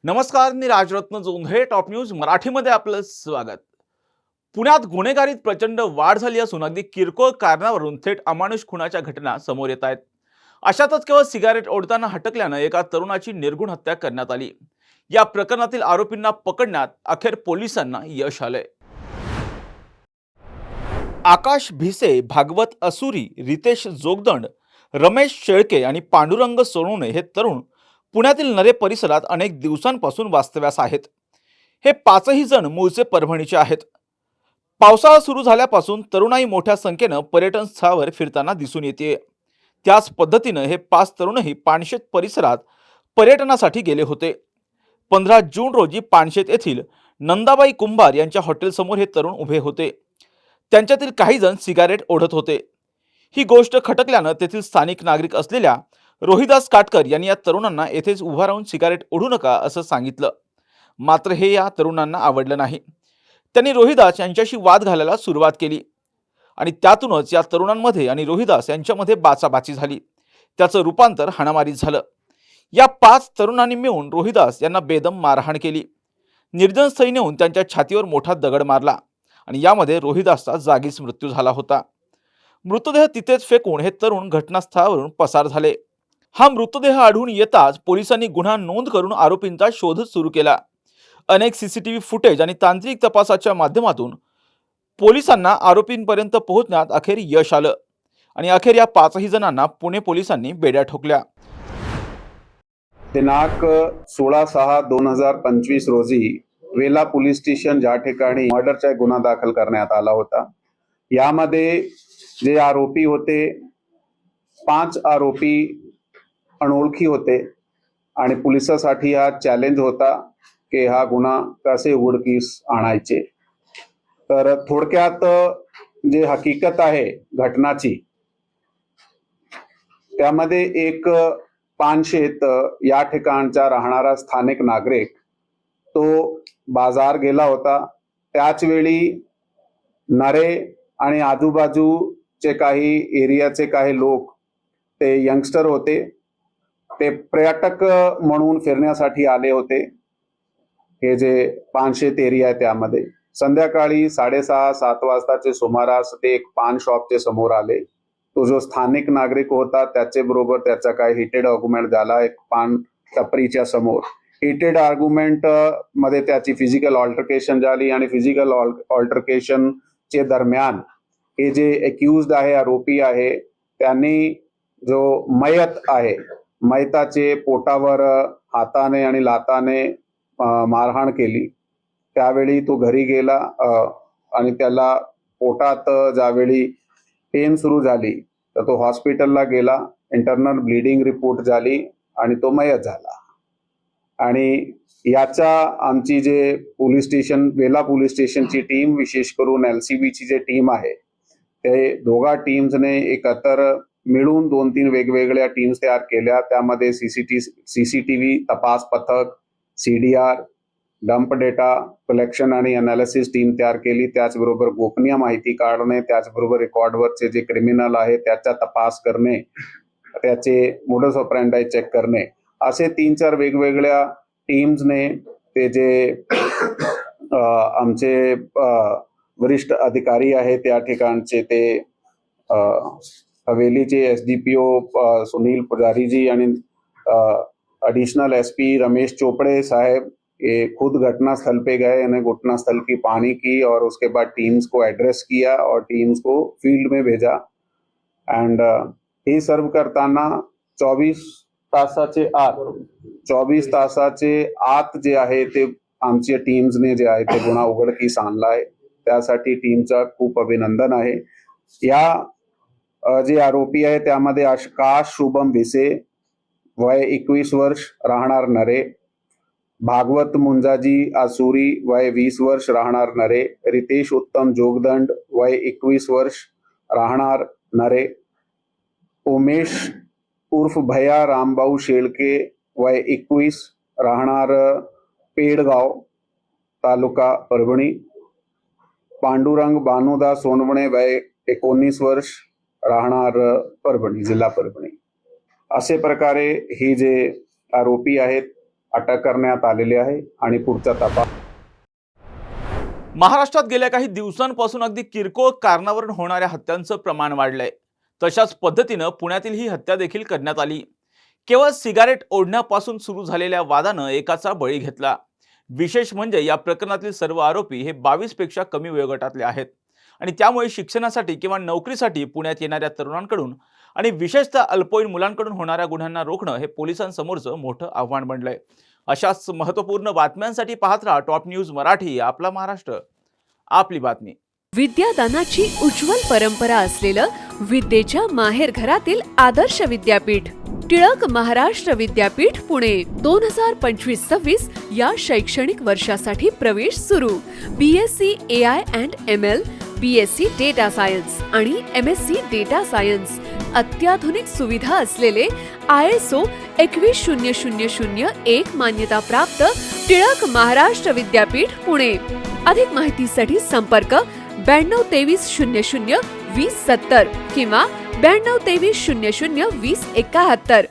नमस्कार, मी Rajratna Jondhale. Top news मराठीमध्ये आपलं स्वागत. पुण्यात गुन्हेगारीत प्रचंड वाढ झाली असून अगदी किरकोळ कारणावरून थेट अमानुष खुनाच्या घटना समोर येत आहेत. अशातच केवळ सिगारेट ओढताना हटकल्यानं एका तरुणाची निर्घृण हत्या करण्यात आली. या प्रकरणातील आरोपींना पकडण्यात अखेर पोलिसांना यश आलंय. आकाश भिसे, भागवत असुरी, रितेश जोगदंड, रमेश शेळके आणि पांडुरंग सोनवणे हे तरुण पुण्यातील नरे परिसरात अनेक दिवसांपासून वास्तव्यास आहेत. हे पाचही जण मूळचे परभणीचे आहेत. पावसाळा सुरू झाल्यापासून तरुणाई मोठ्या संख्येनं पर्यटन स्थळावर फिरताना दिसून येते. त्याच पद्धतीनं हे पाच तरुणही पानशेत परिसरात पर्यटनासाठी गेले होते. 15 जून रोजी पानशेत येथील नंदाबाई कुंभार यांच्या हॉटेलसमोर हे तरुण उभे होते. त्यांच्यातील काही जण सिगारेट ओढत होते. ही गोष्ट खटकल्यानं तेथील स्थानिक नागरिक असलेल्या रोहिदास काटकर यांनी या तरुणांना येथेच उभा राहून सिगारेट ओढू नका असं सांगितलं. मात्र हे या तरुणांना आवडलं नाही. त्यांनी रोहिदास यांच्याशी वाद घालायला सुरुवात केली आणि त्यातूनच या तरुणांमध्ये आणि रोहिदास यांच्यामध्ये बाचाबाची झाली. त्याचं रूपांतर हाणामारीत झालं. या 5 तरुणांनी मिळून रोहिदास यांना बेदम मारहाण केली. निर्जन स्थळी नेऊन त्यांच्या छातीवर मोठा दगड मारला आणि यामध्ये रोहिदासचा जागीच मृत्यू झाला होता. मृतदेह तिथेच फेकून हे तरुण घटनास्थळावरून पसार झाले. हा मृतदेह आढळून येताच पोलिसांनी गुन्हा नोंद करून आरोपींचा शोध सुरू केला. अनेक सीसीटीव्ही फुटेज आणि तांत्रिक तपासाच्या माध्यमातून पोलिसांना आरोपींपर्यंत पोहोचण्यात अखेर यश आलं आणि अखेर या 5ही जणांना पुणे पोलिसांनी बेड्या ठोकल्या. दिनांक 16/6/2025 रोजी वेला पोलीस स्टेशन ज्या ठिकाणी मर्डरचा गुन्हा दाखल करण्यात आला होता, यामध्ये जे आरोपी होते 5 आरोपी अनोळखी होते आणि पोलिसांसाठी हा चॅलेंज होता की हा गुन्हा कसे उघडकीस आणायचे. तर थोडक्यात जे हकीकत आहे घटनाची, त्यामध्ये एक पानशेत या ठिकाणचा राहणारा स्थानिक नागरिक तो बाजार गेला होता. त्याच वेळी नरे आणि आजूबाजूचे काही एरियाचे काही लोक, ते यंगस्टर होते, ते पर्यटक म्हणून फिरण्यासाठी आले होते. हे जे पानशेत एरिया आहे त्यामध्ये संध्याकाळी 6:30-7 वाजताचे सुमारास ते एक पान शॉपचे समोर आले. तो जो स्थानिक नागरिक होता त्याचे बरोबर त्याचा काही हिटेड आर्ग्युमेंट झाला एक पान टपरीच्या समोर. हिटेड आर्ग्युमेंट मध्ये त्याची फिजिकल ऑल्टरकेशन झाली आणि फिजिकल ऑल्टरकेशन चे दरम्यान हे जे एक्युज्ड आहे, आरोपी आहे, त्यांनी जो मयत आहे मयताचे पोटावर हाताने आणि लाताने मारहाण केली. त्यावेळी तो घरी गेला आणि त्याला पोटात ज्यावेळी पेन सुरू झाली तर तो हॉस्पिटलला गेला. इंटरनल ब्लिडिंग रिपोर्ट झाली आणि तो मयत झाला. आणि याचा आमची जे पोलीस स्टेशन वेला पोलीस स्टेशनची टीम, विशेष करून LCBची जे टीम आहे, ते दोघा टीम्सने एकत्र मिळून 2-3 वेगवेगळ्या टीम्स तयार केल्या. त्यामध्ये सीसीटीव्ही तपास पथक, CDR, डंप डेटा कलेक्शन आणि अनालिसिस टीम तयार केली. त्याचबरोबर गोपनीय माहिती काढणे, त्याचबरोबर रेकॉर्डवरचे जे क्रिमिनल आहे त्याचा तपास करणे, त्याचे मोडस ऑपरंडाई चेक करणे, असे 3-4 वेगवेगळ्या टीम्सने ते जे आमचे वरिष्ठ अधिकारी आहेत त्या ठिकाणचे, ते हवेलीचे SDPO सुनील पुजारीजी आणि एडिशनल SP रमेश चोपड़े साहब, ये खुद घटनास्थल पे गए, यानी घटनास्थल की पानी की और उसके बाद टीम्स को एड्रेस किया और टीम्स को फील्ड में भेजा. एंड हे सर्व करताना 24 तासाचे आत जे आहे ते आमच्या टीम्सने जे आहे ते गुन्हा उघडकीस आणला आहे. त्यासाठी टीमचा खूप अभिनंदन आहे. या जे आरोपी आहे त्यामध्ये आकाश शुभम भिसे, वय 21 वर्ष, राहणार नरे, भागवत मुंजाजी आसुरी, वय 20 वर्ष, राहणार नरे, रितेश उत्तम जोगदंड, वय 21 वर्ष, राहणार नरे, उमेश उर्फ भैया रामभाऊ शेळके, वय 21, राहणार पेडगाव, तालुका परभणी, पांडुरंग भानुदास सोनवणे, वय 19 वर्ष, राहणार परभणी, जिल्हा परभणी. असे प्रकारे ही जे आरोपी आहेत अटक करण्यात आलेली आहे आणि पुढचा तपास महाराष्ट्रात गेल्या काही दिवसांपासून अगदी किरकोळ कारणावरून होणाऱ्या हत्यांचं प्रमाण वाढलंय. तशाच पद्धतीनं पुण्यातील ही हत्या देखील करण्यात आली. केवळ सिगारेट ओढण्यापासून सुरू झालेल्या वादानं एकाचा बळी घेतला. विशेष म्हणजे या प्रकरणातील सर्व आरोपी हे 22 पेक्षा कमी वयोगटातले आहेत आणि त्यामुळे शिक्षणासाठी किंवा नोकरीसाठी पुण्यात येणाऱ्या तरुणांकडून आणि विशेषतः अल्पवयीन मुलांकडून होणाऱ्या गुन्ह्यांना रोखणं हे पोलिसांसमोरचं मोठं आव्हान बनलंय. अशाच महत्त्वपूर्ण बातम्यांसाठी पाहत राहा टॉप न्यूज मराठी, आपला महाराष्ट्र, आपली बातमी. विद्यादानाची उज्ज्वल परंपरा असलेलं विद्येच्या माहेरघरातील आदर्श विद्यापीठ टिळक महाराष्ट्र विद्यापीठ पुणे 2025-26 या शैक्षणिक वर्षासाठी प्रवेश सुरू. BSc AI and ML, BSc data science आणि MSc डेटा सायन्स. अत्याधुनिक सुविधा असलेले ISO 21001 मान्यताप्राप्त टिळक महाराष्ट्र विद्यापीठ पुणे. अधिक माहितीसाठी संपर्क 922300 2070 किंवा 922300 2071.